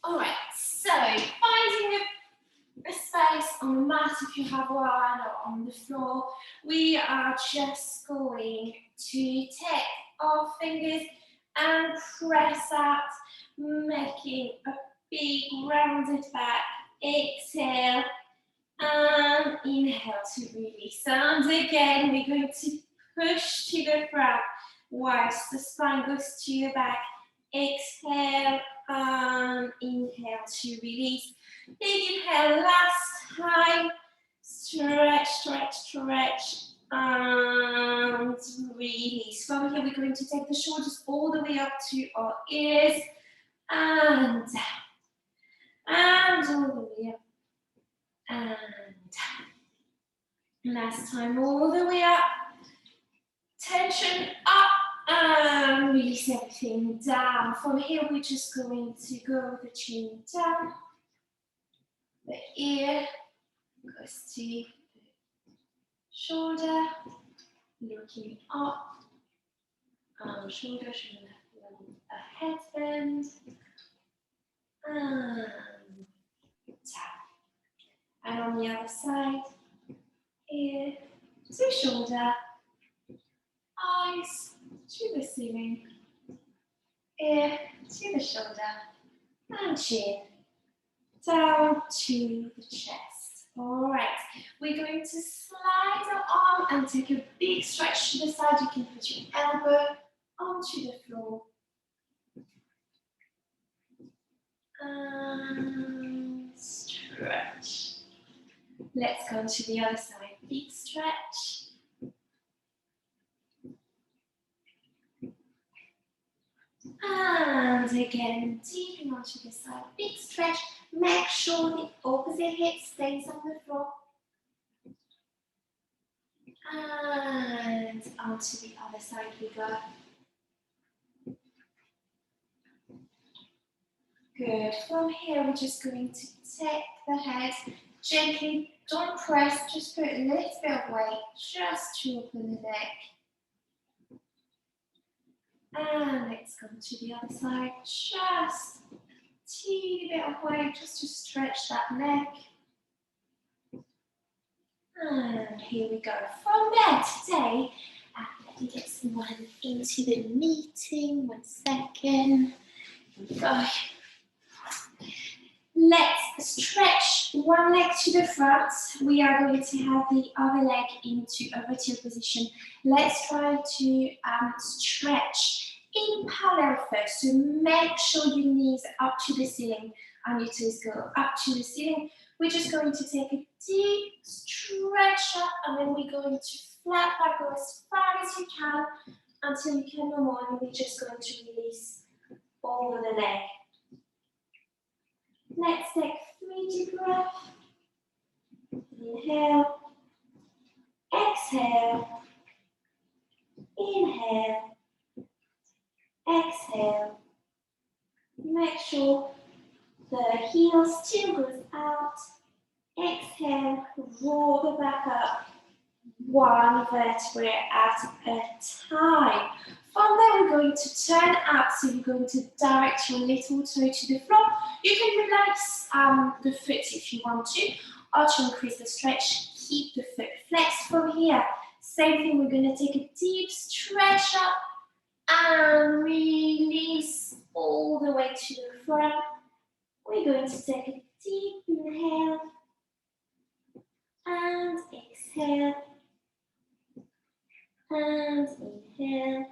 All right, so finding a space on the mat if you have one or on the floor, we are just going to take our fingers and press out, making a big rounded back. Exhale and inhale to release. And again, we're going to push to the front whilst the spine goes to your back. Exhale and inhale to release. Big inhale, last time. Stretch, stretch, stretch, and release. From here, we're going to take the shoulders all the way up to our ears, and down, and all the way up, and down. Last time, all the way up. Tension up, and release everything down. From here, we're just going to go the chin down. The ear goes to the shoulder, looking up, shoulder, a head bend, and down. And on the other side, ear to shoulder, eyes to the ceiling, ear to the shoulder, and chin down to the chest. All right, we're going to slide our arm and take a big stretch to the side. You can put your elbow onto the floor. And stretch. Let's go to the other side. Big stretch. And again, deepen onto the side. Big stretch. Make sure the opposite hip stays on the floor. And onto the other side we go. Good. From here, we're just going to take the head gently. Don't press, just put a little bit of weight just to open the neck. And let's go to the other side. Just a teeny bit of weight just to stretch that neck. And here we go. From there today, let me get someone into the meeting. 1 second. Here we go. Let's stretch one leg to the front. We are going to have the other leg into a vertical position. Let's try to stretch in parallel first. So make sure your knees are up to the ceiling and your toes go up to the ceiling. We're just going to take a deep stretch up, and then we're going to flat back, go as far as you can until you can no more, and we're just going to release over the leg. Let's take 3 deep breaths. Inhale, exhale, inhale, exhale. Make sure the heel still goes out. Exhale, roll the back up, one vertebrae at a time. From there, we're going to turn up, so you're going to direct your little toe to the floor. You can relax the foot if you want to, or to increase the stretch, keep the foot flexed from here. Same thing, we're going to take a deep stretch up and release all the way to the front. We're going to take a deep inhale and exhale and inhale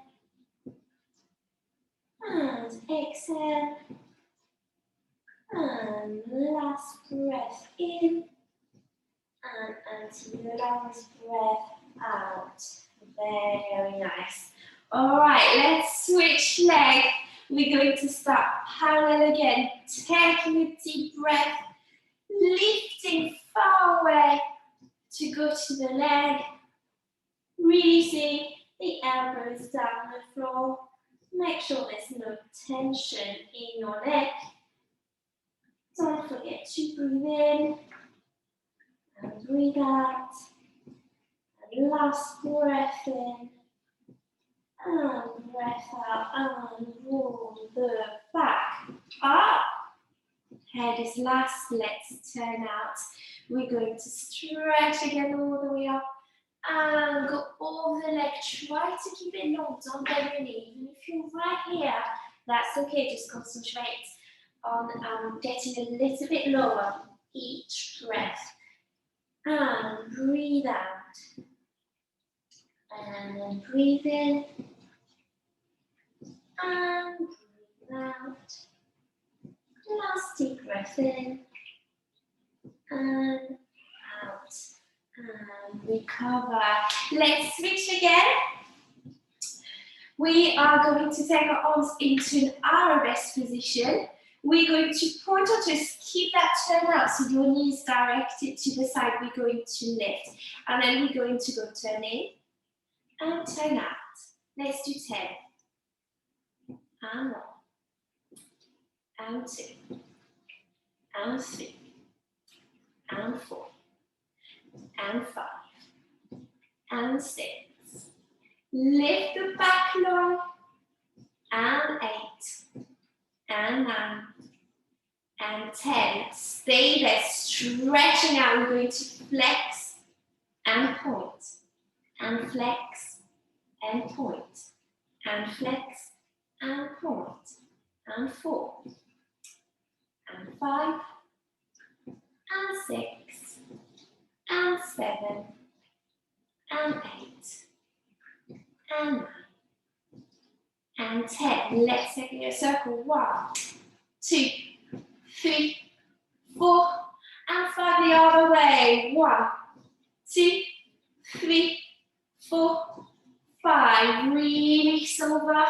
and exhale, and last breath in, and until the last breath out. Very nice. All right, let's switch leg. We're going to start parallel again, taking a deep breath, lifting far away to go to the leg, releasing the elbows down the floor. Make sure there's no tension in your neck. Don't forget to breathe in and breathe out. And last breath in and breath out, and roll the back up Nice, last, let's turn out. We're going to stretch again all the way up and go over the leg. Try to keep it long, don't bend your knee. Even if you're right here, that's okay, just concentrate on getting a little bit lower each breath. And breathe out. And then breathe in. And breathe out. Last deep breath in. And out. And recover. Let's switch again. We are going to take our arms into an arabesque position. We're going to point or just keep that turn out so your knees directed to the side. We're going to lift. And then we're going to go turn in and turn out. Let's do 10. And 1. And 2. And 3. And 4. And 5. And 6. Lift the back long. And 8. And 9. And 10. Stay there, stretching out. We're going to flex and point. And flex and point. And flex and point. And 4. And 5. And 6. And 7. And 8. And 9. And 10. Let's take a circle. 1, 2, 3, 4, and 5 the other way. 1, 2, 3, 4, 5. Release over.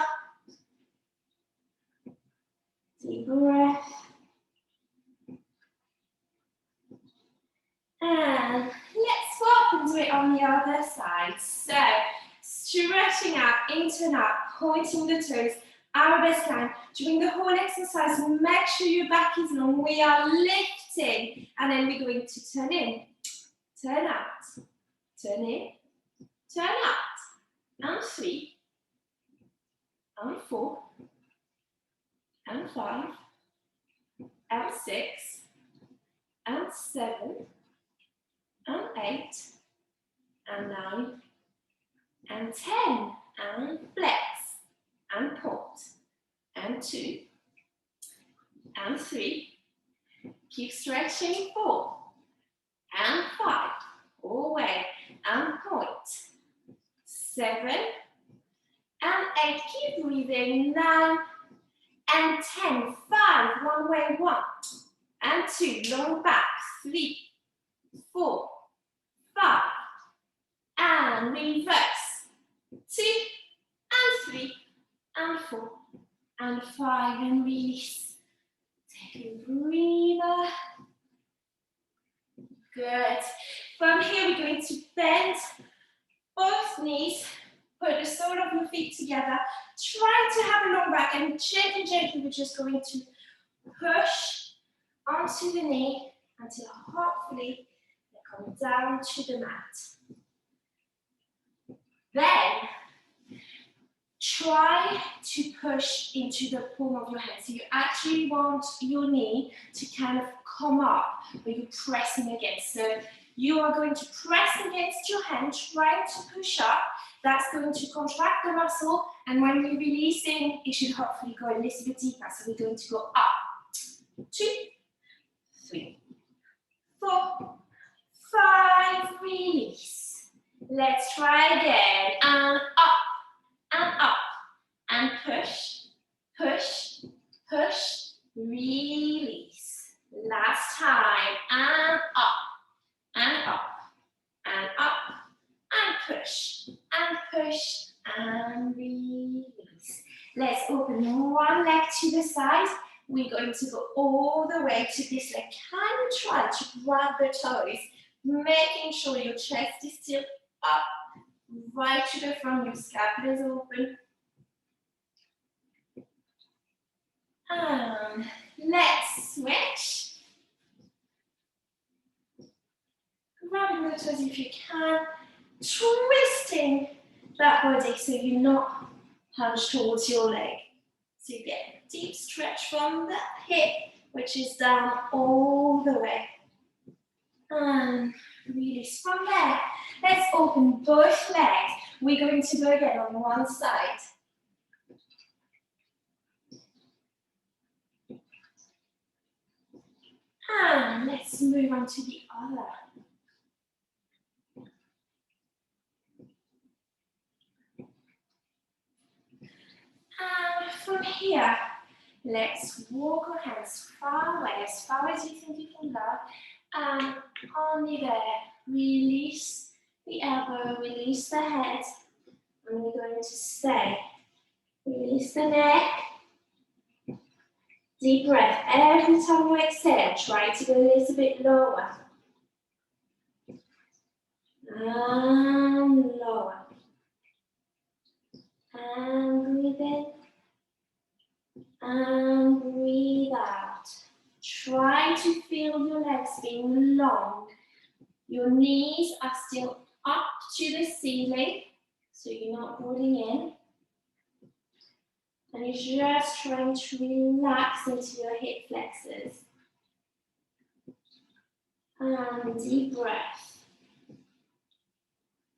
Deep breath. And let's swap and do it on the other side. So, stretching out, into and out, pointing the toes, arabesque line. During the whole exercise, make sure your back is long. We are lifting, and then we're going to turn in, turn out, turn in, turn out, and 3, and 4, and 5, and 6, and 7, and 8, and 9, and 10, and flex, and point, and 2, and 3, keep stretching, 4, and 5, all the way, and point, 7, and 8, keep breathing, 9, and 10, 5, one way, 1, and 2, long back, 3, 4, 5, and reverse, 2, and 3, and 4, and 5, and release. Take a breather. Good. From here, we're going to bend both knees, put the sole of your feet together. Try to have a long back, and gently, we're just going to push onto the knee until hopefully they come down to the mat. Then, try to push into the palm of your hand. So you actually want your knee to kind of come up, but you're pressing against. So you are going to press against your hand, trying to push up. That's going to contract the muscle, and when you're releasing, it should hopefully go a little bit deeper. So we're going to go up. 2, 3, 4, 5, release. Let's try again, and up, and push, push, push, release. Last time, and up, and up, and up, and push, and release. Let's open one leg to the side. We're going to go all the way to this leg. Kind of try to grab the toes, making sure your chest is still up, right to the front, your scapula is open. And let's switch. Grabbing the toes if you can, twisting that body so you're not hunched towards your leg. So you get a deep stretch from the hip which is down all the way. And release from there. Let's open both legs. We're going to go again on one side. And let's move on to the other. And from here, let's walk our hands far away, as far as you think you can go. And only there, release the elbow, release the head. And we're going to stay. Release the neck. Deep breath. Every time you exhale, try to go a little bit lower. And lower. And breathe in. And breathe out. Try to feel your legs being long. Your knees are still up to the ceiling, so you're not rolling in. And you're just trying to relax into your hip flexors. And deep breath.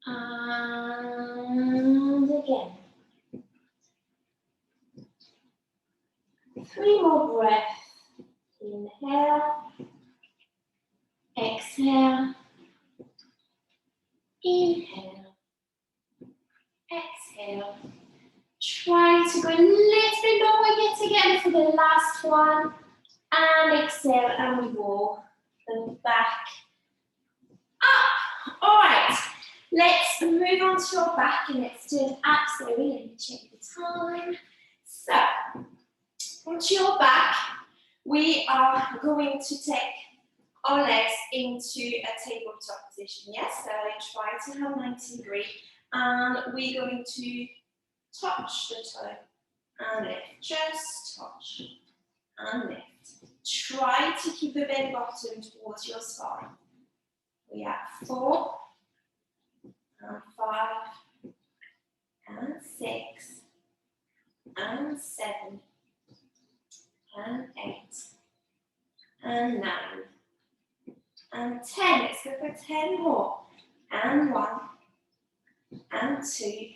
And again. 3 more breaths. Inhale. Exhale. Inhale. Exhale. Try to go a little bit lower yet again for the last one. And exhale, and we walk them back up. All right, let's move on to your back and let's do an ab. So let me check the time. So, onto your back, we are going to take our legs into a tabletop position. Yes, so try to have 90 degrees. And we're going to touch the toe and lift. Just touch and lift. Try to keep the belly button towards your spine. We have 4 and 5 and 6 and 7 and 8 and 9 and 10. Let's go for 10 more. And 1 and 2.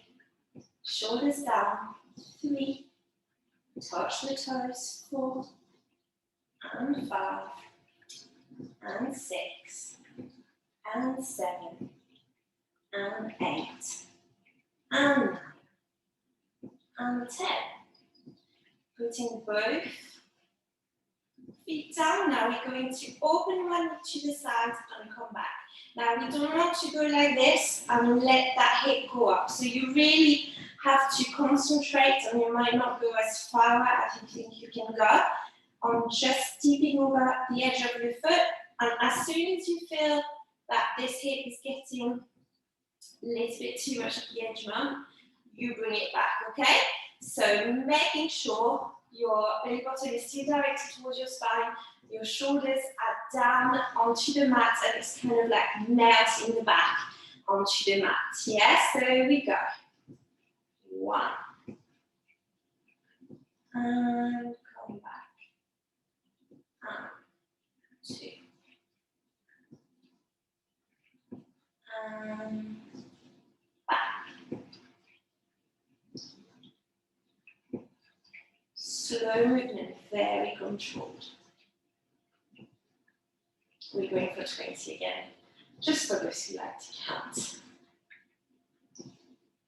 Shoulders down. 3. Touch the toes. 4 and 5 and 6 and 7 and 8 and 9 and 10. Putting both feet down. Now we're going to open one to the side and come back. Now we don't want to go like this and let that hip go up. So you really have to concentrate, and you might not go as far as you think you can go, on just tipping over the edge of your foot. And as soon as you feel that this hip is getting a little bit too much of the edge mum, you bring it back, okay? So making sure your belly button is still directed towards your spine, your shoulders are down onto the mat, and it's kind of like melting the back onto the mat. Yes, there we go. 1. And come back. And 2. And back. Slow movement, very controlled. We're going for 20 again, just for those who like to count.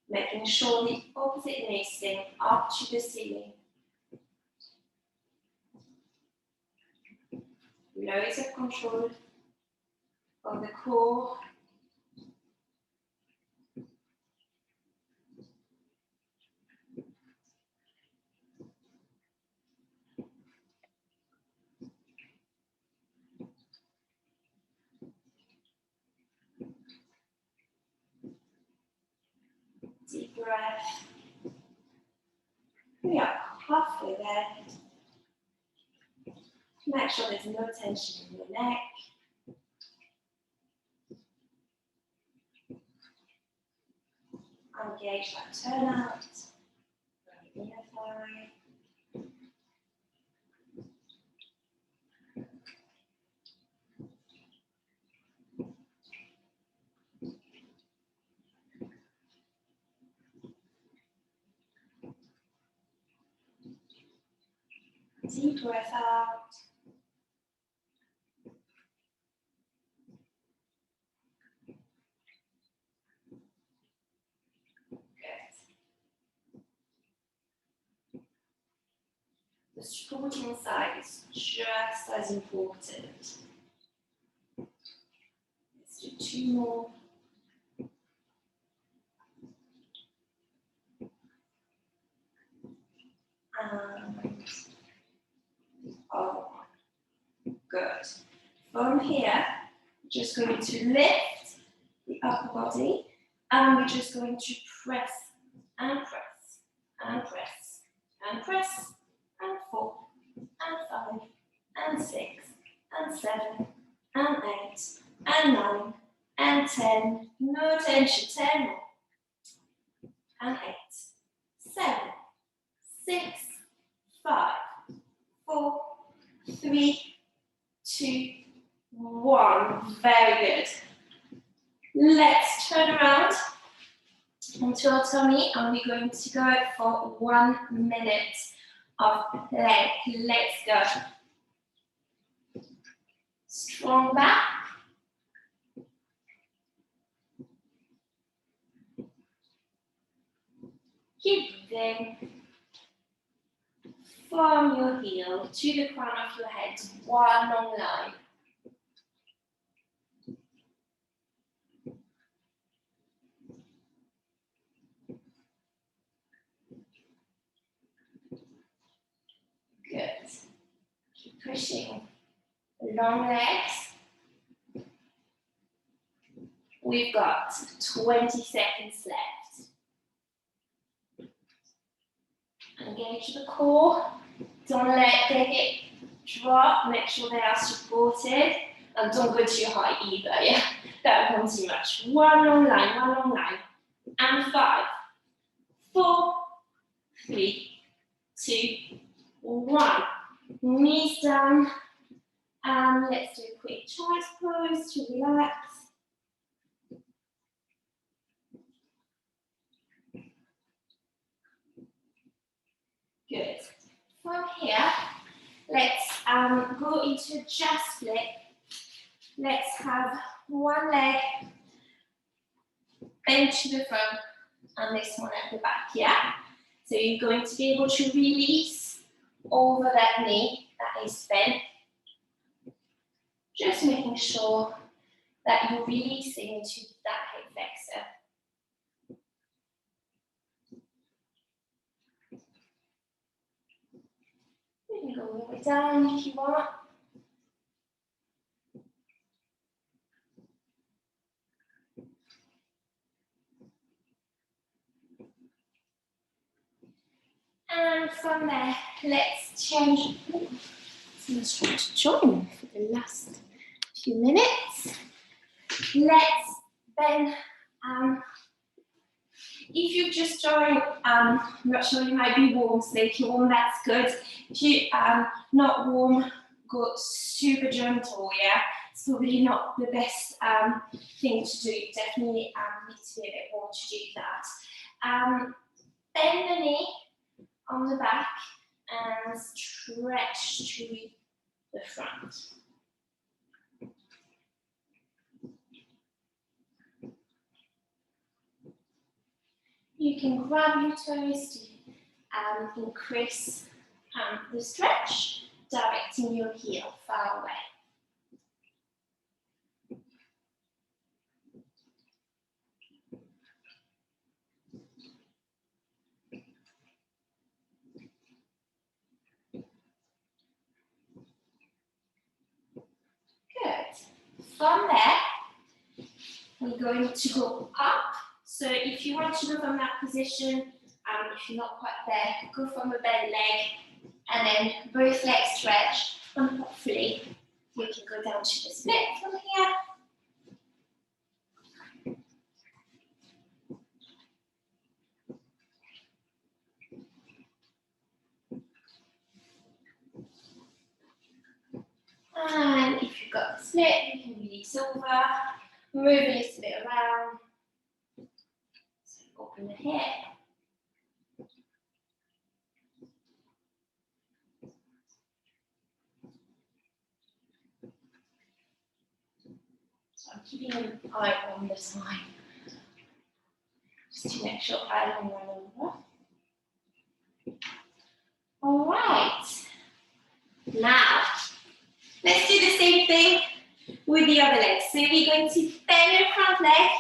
Making sure the opposite knee is staying up to the ceiling. Loads of control of the core. Deep breath. We are halfway there. Make sure there's no tension in your neck. Engage that turnout. Inner thigh. Deep breath out. Good. The supporting side is just as important. Let's do 2 more. And oh, good. From here, we're just going to lift the upper body, and we're just going to press and press and press and press, and 4 and 5 and 6 and 7 and 8 and 9 and 10. No tension. 10 more. And 8, 7, 6, 5, 4, 3, 2, 1. Very good. Let's turn around onto our tummy, and we're going to go for 1 minute of plank. Let's go. Strong back. Keep breathing. From your heel to the crown of your head, 1 long line. Good. Keep pushing. Long legs. We've got 20 seconds left. Engage the core. Don't let it drop. Make sure they are supported. And don't go too high either, yeah? That won't be too much. 1 long line, 1 long line. And 5, 4, 3, 2, 1. Knees down. And let's do a quick child's pose to relax. Good. From here, let's go into a chest split. Let's have 1 leg bent to the front and this one at the back, yeah? So you're going to be able to release over that knee that is bent. Just making sure that you're releasing into that hip flexor. You can go all the way down if you want. And from there, let's change. Someone's trying to join for the last few minutes. Let's then, if you've just joined, I'm not sure, you might be warm, so if you're warm, that's good. If you're not warm, go super gentle, yeah? It's probably not the best thing to do. You definitely need to be a bit warm to do that. Bend the knee on the back and stretch to the front. You can grab your toes to increase the stretch, directing your heel far away. Good. From there, we're going to go up. So if you want to go from that position, if you're not quite there, go from a bent leg, and then both legs stretch, and hopefully we can go down to the split from here. And if you've got the split, you can release over, move a little bit around. So open the hip. keeping an eye on the time. Just to make sure I don't run over. All right. Now, let's do the same thing with the other leg. So we're going to bend your front leg,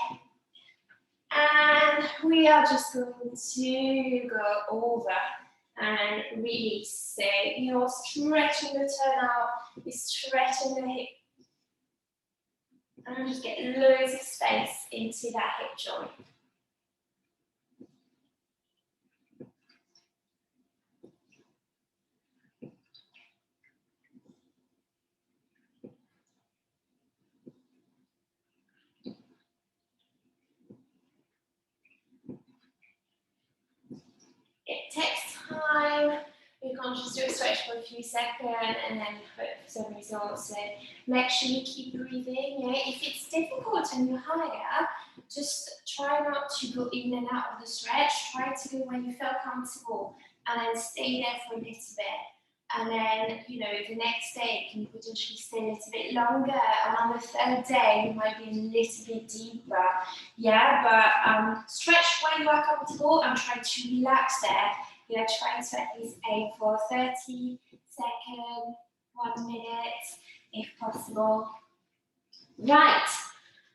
and we are just going to go over and release. So you're stretching the turnout, you're stretching the hip, and just get loads of space into that hip joint. It takes time. You can't just do a stretch for a few seconds and then hope for some results. So make sure you keep breathing. Yeah? If it's difficult and you're higher, just try not to go in and out of the stretch. Try to go when you feel comfortable and then stay there for a little bit. And then, you know, the next day you can potentially stay a little bit longer. And on the third day, you might be a little bit deeper. Yeah, but stretch when you are comfortable and try to relax there. Yeah, try to at least aim for 30 seconds, 1 minute, if possible. Right,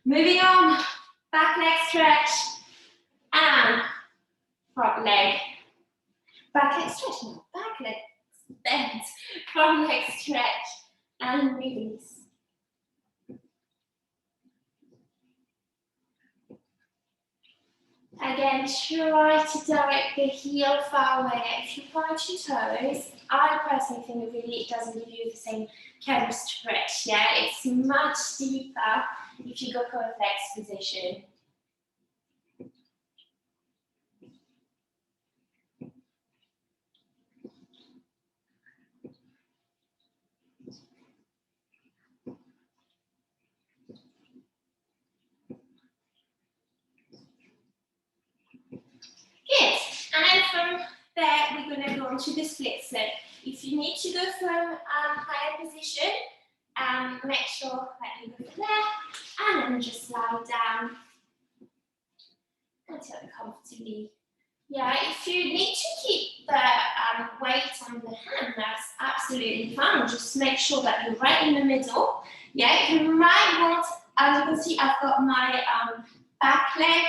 moving on. Back leg stretch and front leg. Back leg stretch, no, back leg bend. Front leg stretch and release. Again, try to direct the heel far away. If you point your toes, I personally think it doesn't give you the same kind of stretch. Yeah, it's much deeper if you go for a flex position. Good. And then from there, we're going to go on to the split. So if you need to go from higher position, make sure that you go from there, and then just slide down until comfortably. Yeah, if you need to keep the weight on the hand, that's absolutely fine. Just make sure that you're right in the middle. Yeah, you might want, as you can see, I've got my back leg,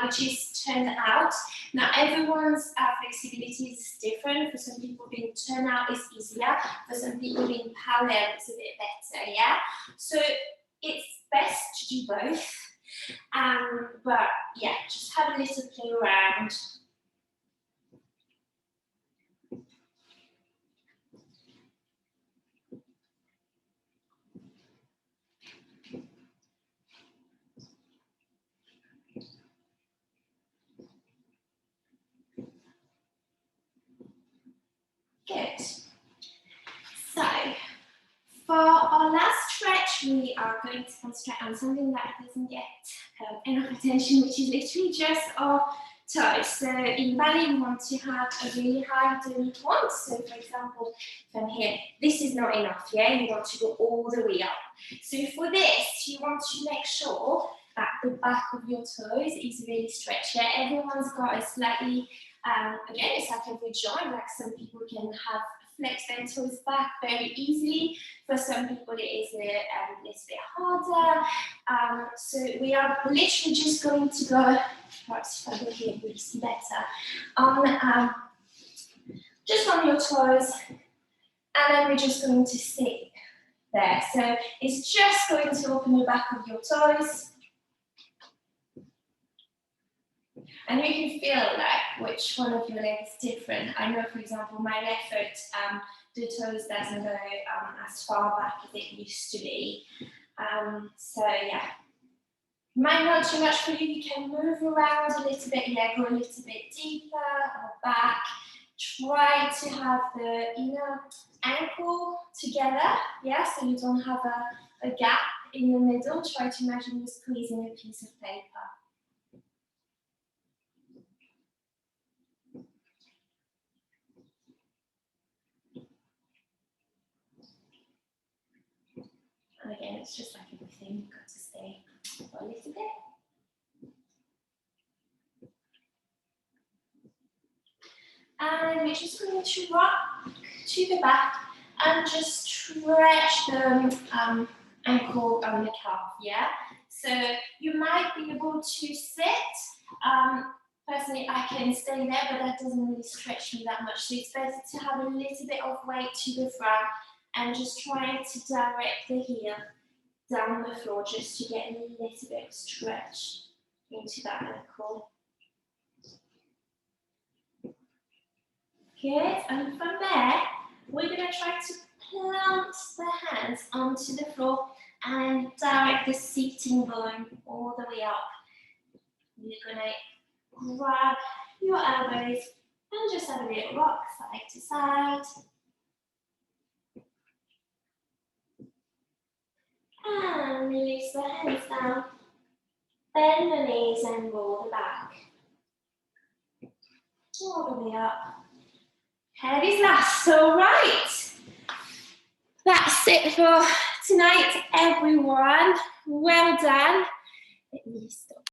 which is turned out. Now, everyone's flexibility is different. For some people, being turned out is easier. For some people, being parallel is a bit better, yeah? So it's best to do both. But yeah, just have a little play around. Good. So, for our last stretch, we are going to concentrate on something that doesn't get enough attention, which is literally just our toes. So, in ballet, we want to have a really high turnout point. So, for example, from here, this is not enough, yeah? You want to go all the way up. So, for this, you want to make sure that the back of your toes is really stretched. Yeah? Everyone's got a slightly again, it's like every joint, like some people can have flex their toes back very easily. For some people, it is a little bit harder. So we are literally just going to go, perhaps if I go here, we'll see better, on just on your toes, and then we're just going to sit there. So it's just going to open the back of your toes. And you can feel like which one of your legs is different. I know, for example, my left foot, the toes doesn't go as far back as it used to be. So yeah, might not too much for you. You can move around a little bit. Yeah, go a little bit deeper or back. Try to have the inner ankle together. Yeah, so you don't have a gap in the middle. Try to imagine you're squeezing a piece of paper. Again, it's just like everything, you've got to stay for a little bit. And we're just going to rock to the back and just stretch the ankle and the calf, yeah? So you might be able to sit. Personally, I can stay there, but that doesn't really stretch me that much. So it's better to have a little bit of weight to the front and just trying to direct the heel down the floor just to get a little bit of stretch into that ankle. Good, and from there, we're going to try to plant the hands onto the floor and direct the seating bone all the way up. You're going to grab your elbows and just have a little rock side to side. And release the hands down. Bend the knees and roll the back. All the way up. Head is last, all right. That's it for tonight, everyone. Well done. Let me stop